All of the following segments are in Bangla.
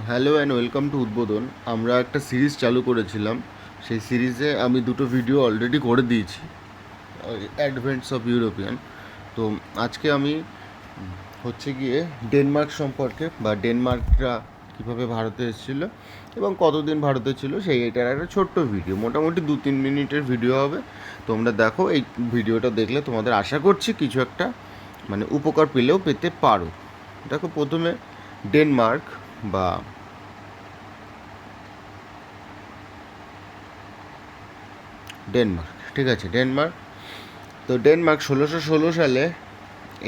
হ্যালো অ্যান্ড ওয়েলকাম টু উদ্বোধন। আমরা একটা সিরিজ চালু করেছিলাম। সেই সিরিজে আমি দুটো ভিডিও অলরেডি করে দিয়েছি, অ্যাডভেন্টস অফ ইউরোপিয়ান। তো আজকে আমি হচ্ছে গিয়ে ডেনমার্ক সম্পর্কে, বা ডেনমার্করা কীভাবে ভারতে এসেছিলো এবং কতদিন ভারতে ছিল সেই এটার একটা ছোট্ট ভিডিও, মোটামুটি 2-3 মিনিটের ভিডিও হবে। তোমরা দেখো, এই ভিডিওটা দেখলে তোমাদের আশা করছি কিছু একটা মানে উপকার পেলেও পেতে পারো। দেখো, প্রথমে ডেনমার্ক বা ডেনমার্ক, ঠিক আছে, ডেনমার্ক। তো ডেনমার্ক 1616 সালে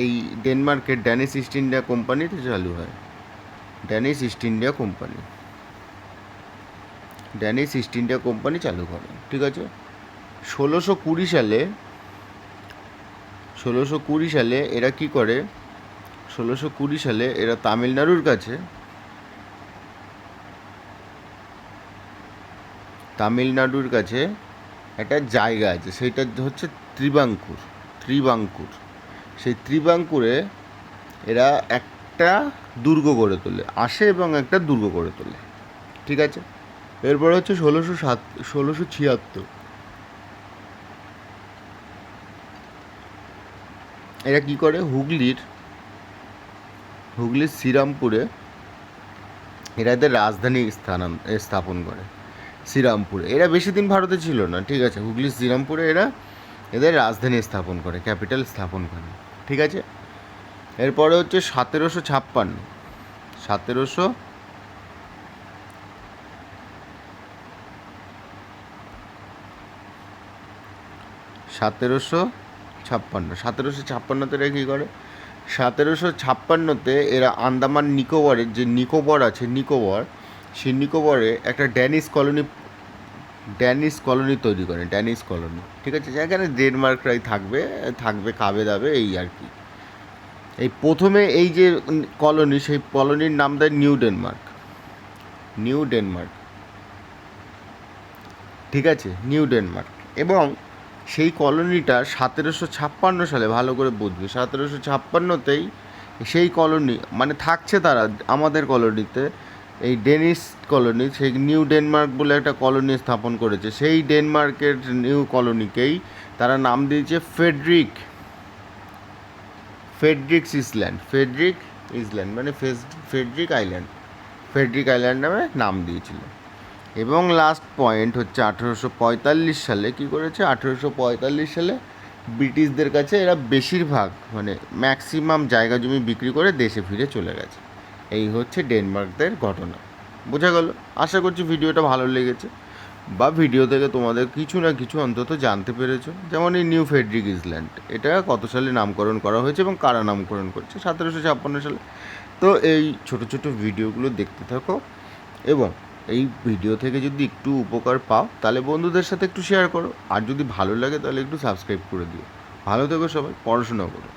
এই ডেনমার্কের ড্যানিশ ইস্ট ইন্ডিয়া কোম্পানিতে চালু হয়। Danish east India company, Danish east India company চালু করে, ঠিক আছে। 1620 সালে 1620 সালে এরা কি করে, 1620 সালে এরা তামিলনাড়ুর কাছে, একটা জায়গা আছে, সেটা হচ্ছে ত্রিবাঙ্কুর। ত্রিবাঙ্কুর সেই ত্রিবাঙ্কুরে এরা একটা দুর্গ গড়ে তোলে, আসে এবং একটা দুর্গ গড়ে তোলে, ঠিক আছে। এরপর হচ্ছে 1676 এরা কি করে, হুগলির শ্রীরামপুরে এরা এদের রাজধানী স্থাপন করে। শ্রীরামপুরে এরা বেশি দিন ভারতে ছিল না, ঠিক আছে। হুগলির শ্রীরামপুরে এরা এদের রাজধানী স্থাপন করে, ক্যাপিটাল স্থাপন করে, ঠিক আছে। এরপরে হচ্ছে 1756 1700 1756 এরা কী করে, 1756 এরা আন্দামান নিকোবরের যে নিকোবর আছে, সেই নিকোবরে একটা ড্যানিশ কলোনি তৈরি করে, ড্যানিশ কলোনি, ঠিক আছে। যেখানে ডেনমার্করাই থাকবে খাবে দাবে, এই আর কি। এই প্রথমে এই যে কলোনি, সেই কলোনির নাম দেয় নিউ ডেনমার্ক, ঠিক আছে, নিউ ডেনমার্ক। এবং সেই কলোনিটা 1756 সালে, ভালো করে বুঝবে, 1756তেই সেই কলোনি মানে থাকছে তারা আমাদের কলোনিতে, এই ডেনিশ কলোনি, সেই নিউ ডেনমার্ক বলে একটা কলোনি স্থাপন করেছে। সেই ডেনমার্কের নিউ কলোনিকেই তারা নাম দিয়েছে ফেডরিক্স ইসল্যান্ড, মানে ফেডরিক আইল্যান্ড নামে নাম দিয়েছিল। এবং লাস্ট পয়েন্ট হচ্ছে 1845 সালে কী করেছে, 1845 সালে ব্রিটিশদের কাছে এরা বেশিরভাগ মানে ম্যাক্সিমাম জায়গা জমি বিক্রি করে দেশে ফিরে চলে গেছে। এই হচ্ছে ডেনমার্কদের ঘটনা, বোঝা গেল। আশা করছি ভিডিওটা ভালো লেগেছে, বা ভিডিও থেকে তোমাদের কিছু না কিছু অন্তত জানতে পেরেছো। যেমন এই নিউ ফেডরিক ইসল্যান্ড, এটা কত সালে নামকরণ করা হয়েছে এবং কারা নামকরণ করছে, 1756 সালে। তো এই ছোট ছোট ভিডিওগুলো দেখতে থাকো, এবং এই ভিডিও থেকে যদি একটু উপকার পাও তাহলে বন্ধুদের সাথে একটু শেয়ার করো, আর যদি ভালো লাগে তাহলে একটু সাবস্ক্রাইব করে দিও। ভালো থেকো সবাই, পড়াশোনা করো।